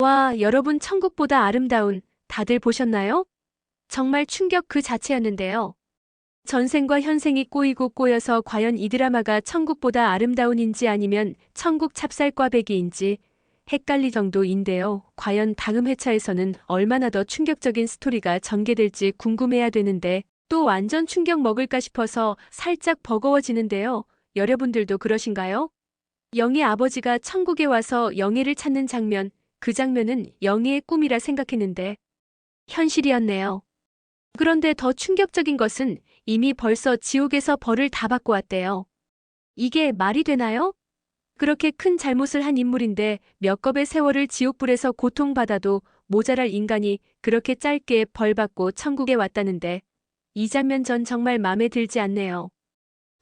와, 여러분 천국보다 아름다운 다들 보셨나요? 정말 충격 그 자체였는데요. 전생과 현생이 꼬이고 꼬여서 과연 이 드라마가 천국보다 아름다운인지 아니면 천국 찹쌀꽈배기인지 헷갈릴 정도인데요. 과연 다음 회차에서는 얼마나 더 충격적인 스토리가 전개될지 궁금해야 되는데 또 완전 충격 먹을까 싶어서 살짝 버거워지는데요. 여러분들도 그러신가요? 영희 아버지가 천국에 와서 영희를 찾는 장면, 그 장면은 영희의 꿈이라 생각했는데 현실이었네요. 그런데 더 충격적인 것은 이미 벌써 지옥에서 벌을 다 받고 왔대요. 이게 말이 되나요? 그렇게 큰 잘못을 한 인물인데 몇 겁의 세월을 지옥불에서 고통받아도 모자랄 인간이 그렇게 짧게 벌 받고 천국에 왔다는데 이 장면 전 정말 마음에 들지 않네요.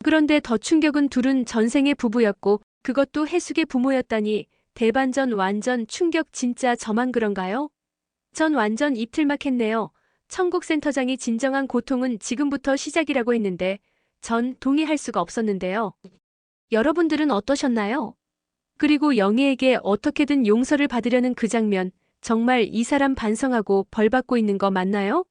그런데 더 충격은 둘은 전생의 부부였고 그것도 해숙의 부모였다니 대반전 완전 충격 진짜 저만 그런가요? 전 완전 입틀막 했네요. 천국센터장이 진정한 고통은 지금부터 시작이라고 했는데 전 동의할 수가 없었는데요. 여러분들은 어떠셨나요? 그리고 영희에게 어떻게든 용서를 받으려는 그 장면, 정말 이 사람 반성하고 벌 받고 있는 거 맞나요?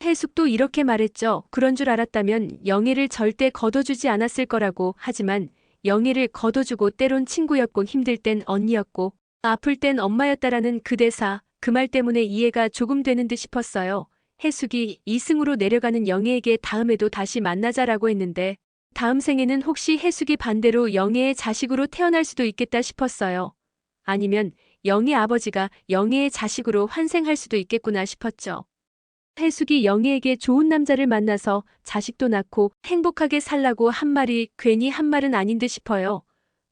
해숙도 이렇게 말했죠. 그런 줄 알았다면 영희를 절대 거둬주지 않았을 거라고. 하지만 영희를 거둬주고 때론 친구였고 힘들 땐 언니였고 아플 땐 엄마였다라는 그 대사, 그 말 때문에 이해가 조금 되는 듯 싶었어요. 해숙이 이승으로 내려가는 영희에게 다음에도 다시 만나자라고 했는데 다음 생에는 혹시 해숙이 반대로 영희의 자식으로 태어날 수도 있겠다 싶었어요. 아니면 영희 아버지가 영희의 자식으로 환생할 수도 있겠구나 싶었죠. 해숙이 영희에게 좋은 남자를 만나서 자식도 낳고 행복하게 살라고 한 말이 괜히 한 말은 아닌 듯 싶어요.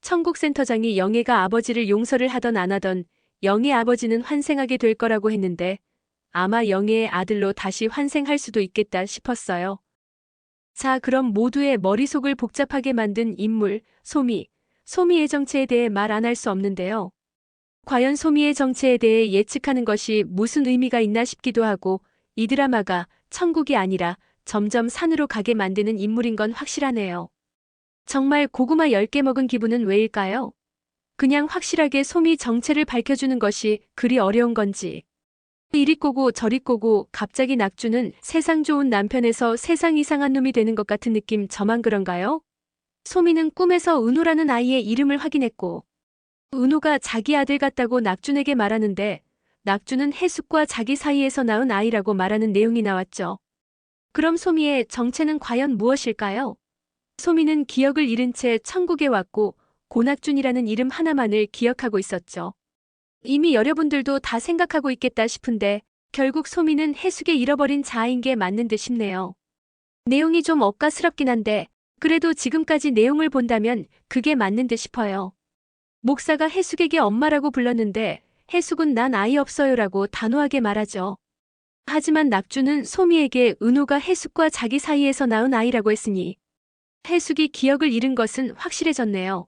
천국센터장이 영희가 아버지를 용서를 하던 안 하던 영희 아버지는 환생하게 될 거라고 했는데 아마 영희의 아들로 다시 환생할 수도 있겠다 싶었어요. 자, 그럼 모두의 머릿속을 복잡하게 만든 인물, 소미. 소미의 정체에 대해 말 안 할 수 없는데요. 과연 소미의 정체에 대해 예측하는 것이 무슨 의미가 있나 싶기도 하고 이 드라마가 천국이 아니라 점점 산으로 가게 만드는 인물인 건 확실하네요. 정말 고구마 10개 먹은 기분은 왜일까요? 그냥 확실하게 소미 정체를 밝혀주는 것이 그리 어려운 건지. 이리 꼬고 저리 꼬고 갑자기 낙주는 세상 좋은 남편에서 세상 이상한 놈이 되는 것 같은 느낌 저만 그런가요? 소미는 꿈에서 은호라는 아이의 이름을 확인했고 은호가 자기 아들 같다고 낙준에게 말하는데 낙준은 해숙과 자기 사이에서 낳은 아이라고 말하는 내용이 나왔죠. 그럼 소미의 정체는 과연 무엇일까요? 소미는 기억을 잃은 채 천국에 왔고 고낙준이라는 이름 하나만을 기억하고 있었죠. 이미 여러분들도 다 생각하고 있겠다 싶은데 결국 소미는 해숙에 잃어버린 자아인 게 맞는 듯 싶네요. 내용이 좀 엇가스럽긴 한데 그래도 지금까지 내용을 본다면 그게 맞는 듯 싶어요. 목사가 해숙에게 엄마라고 불렀는데 해숙은 난 아이 없어요라고 단호하게 말하죠. 하지만 낙주는 소미에게 은호가 해숙과 자기 사이에서 낳은 아이라고 했으니 해숙이 기억을 잃은 것은 확실해졌네요.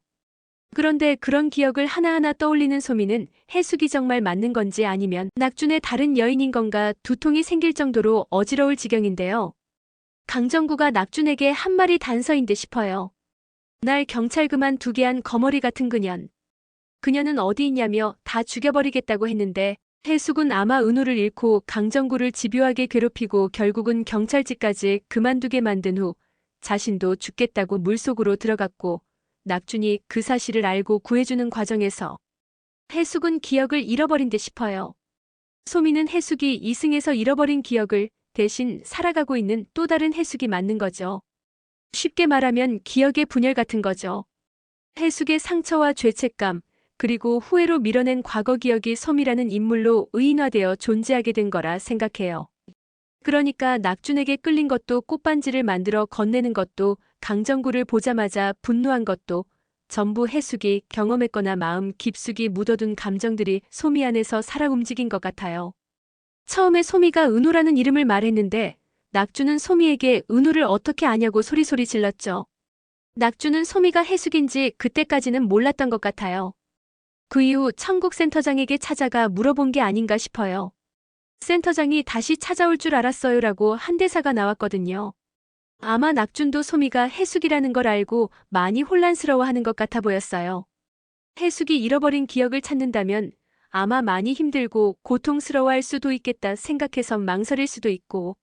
그런데 그런 기억을 하나하나 떠올리는 소미는 해숙이 정말 맞는 건지 아니면 낙준의 다른 여인인 건가 두통이 생길 정도로 어지러울 지경인데요. 강정구가 낙준에게 한 말이 단서인 듯 싶어요. 날 경찰 그만두게 한 거머리 같은 그년. 그녀는 어디 있냐며 다 죽여버리겠다고 했는데 해숙은 아마 은호를 잃고 강정구를 집요하게 괴롭히고 결국은 경찰직까지 그만두게 만든 후 자신도 죽겠다고 물속으로 들어갔고 낙준이 그 사실을 알고 구해주는 과정에서 해숙은 기억을 잃어버린 듯 싶어요. 소미는 해숙이 이승에서 잃어버린 기억을 대신 살아가고 있는 또 다른 해숙이 맞는 거죠. 쉽게 말하면 기억의 분열 같은 거죠. 해숙의 상처와 죄책감, 그리고 후회로 밀어낸 과거 기억이 소미라는 인물로 의인화되어 존재하게 된 거라 생각해요. 그러니까 낙준에게 끌린 것도 꽃반지를 만들어 건네는 것도 강정구를 보자마자 분노한 것도 전부 해숙이 경험했거나 마음 깊숙이 묻어둔 감정들이 소미 안에서 살아 움직인 것 같아요. 처음에 소미가 은호라는 이름을 말했는데 낙주는 소미에게 은호를 어떻게 아냐고 소리소리 질렀죠. 낙주는 소미가 해숙인지 그때까지는 몰랐던 것 같아요. 그 이후 천국센터장에게 찾아가 물어본 게 아닌가 싶어요. 센터장이 다시 찾아올 줄 알았어요라고 한 대사가 나왔거든요. 아마 낙준도 소미가 해숙이라는 걸 알고 많이 혼란스러워하는 것 같아 보였어요. 해숙이 잃어버린 기억을 찾는다면 아마 많이 힘들고 고통스러워할 수도 있겠다 생각해서 망설일 수도 있고,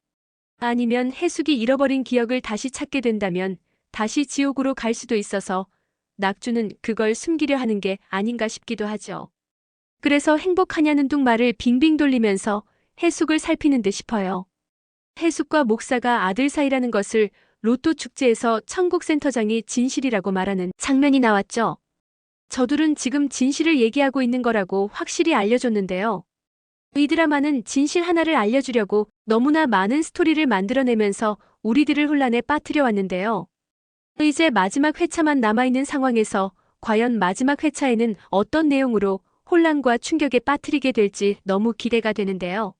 아니면 해숙이 잃어버린 기억을 다시 찾게 된다면 다시 지옥으로 갈 수도 있어서 낙주는 그걸 숨기려 하는 게 아닌가 싶기도 하죠. 그래서 행복하냐는 둥 말을 빙빙 돌리면서 해숙을 살피는 듯 싶어요. 해숙과 목사가 아들 사이라는 것을 로또 축제에서 천국센터장이 진실이라고 말하는 장면이 나왔죠. 저들은 지금 진실을 얘기하고 있는 거라고 확실히 알려줬는데요. 이 드라마는 진실 하나를 알려주려고 너무나 많은 스토리를 만들어내면서 우리들을 혼란에 빠뜨려 왔는데요. 이제 마지막 회차만 남아있는 상황에서 과연 마지막 회차에는 어떤 내용으로 혼란과 충격에 빠뜨리게 될지 너무 기대가 되는데요.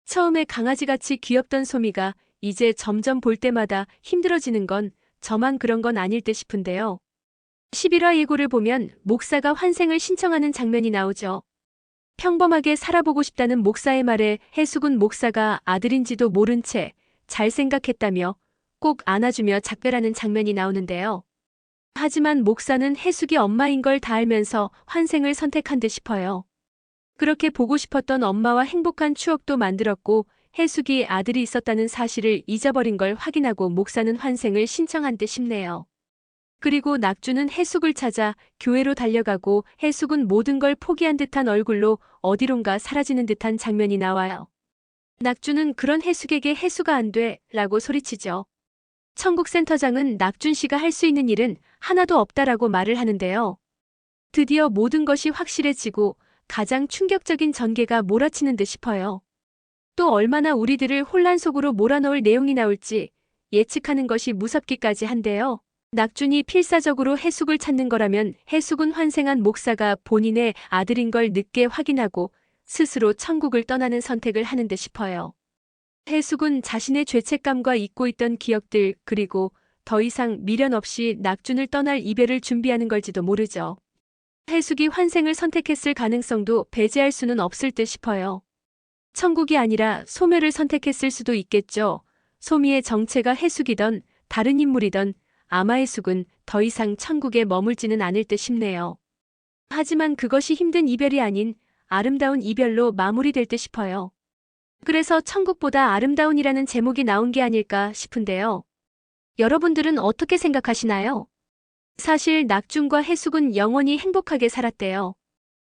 처음에 강아지같이 귀엽던 소미가 이제 점점 볼 때마다 힘들어지는 건 저만 그런 건 아닐 듯 싶은데요. 11화 예고를 보면 목사가 환생을 신청하는 장면이 나오죠. 평범하게 살아보고 싶다는 목사의 말에 해숙은 목사가 아들인지도 모른 채 잘 생각했다며 꼭 안아주며 작별하는 장면이 나오는데요. 하지만 목사는 해숙이 엄마인 걸 다 알면서 환생을 선택한 듯 싶어요. 그렇게 보고 싶었던 엄마와 행복한 추억도 만들었고 해숙이 아들이 있었다는 사실을 잊어버린 걸 확인하고 목사는 환생을 신청한 듯 싶네요. 그리고 낙주는 해숙을 찾아 교회로 달려가고 해숙은 모든 걸 포기한 듯한 얼굴로 어디론가 사라지는 듯한 장면이 나와요. 낙주는 그런 해숙에게 해수가 안 돼 라고 소리치죠. 천국센터장은 낙준 씨가 할 수 있는 일은 하나도 없다라고 말을 하는데요. 드디어 모든 것이 확실해지고 가장 충격적인 전개가 몰아치는 듯 싶어요. 또 얼마나 우리들을 혼란 속으로 몰아넣을 내용이 나올지 예측하는 것이 무섭기까지 한데요. 낙준이 필사적으로 해숙을 찾는 거라면 해숙은 환생한 목사가 본인의 아들인 걸 늦게 확인하고 스스로 천국을 떠나는 선택을 하는 듯 싶어요. 해숙은 자신의 죄책감과 잊고 있던 기억들 그리고 더 이상 미련 없이 낙준을 떠날 이별을 준비하는 걸지도 모르죠. 해숙이 환생을 선택했을 가능성도 배제할 수는 없을 듯 싶어요. 천국이 아니라 소멸을 선택했을 수도 있겠죠. 소미의 정체가 해숙이던 다른 인물이던 아마 해숙은 더 이상 천국에 머물지는 않을 듯 싶네요. 하지만 그것이 힘든 이별이 아닌 아름다운 이별로 마무리될 듯 싶어요. 그래서 천국보다 아름다운이라는 제목이 나온 게 아닐까 싶은데요. 여러분들은 어떻게 생각하시나요? 사실 낙준과 해숙은 영원히 행복하게 살았대요.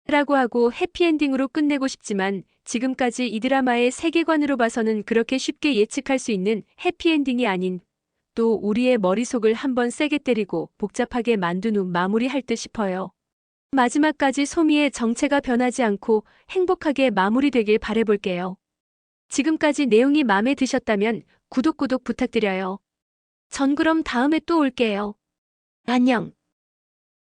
라고 하고 해피엔딩으로 끝내고 싶지만 지금까지 이 드라마의 세계관으로 봐서는 그렇게 쉽게 예측할 수 있는 해피엔딩이 아닌 또 우리의 머릿속을 한번 세게 때리고 복잡하게 만든 후 마무리할 듯 싶어요. 마지막까지 소미의 정체가 변하지 않고 행복하게 마무리되길 바라볼게요. 지금까지 내용이 마음에 드셨다면 구독 부탁드려요. 전 그럼 다음에 또 올게요. 안녕.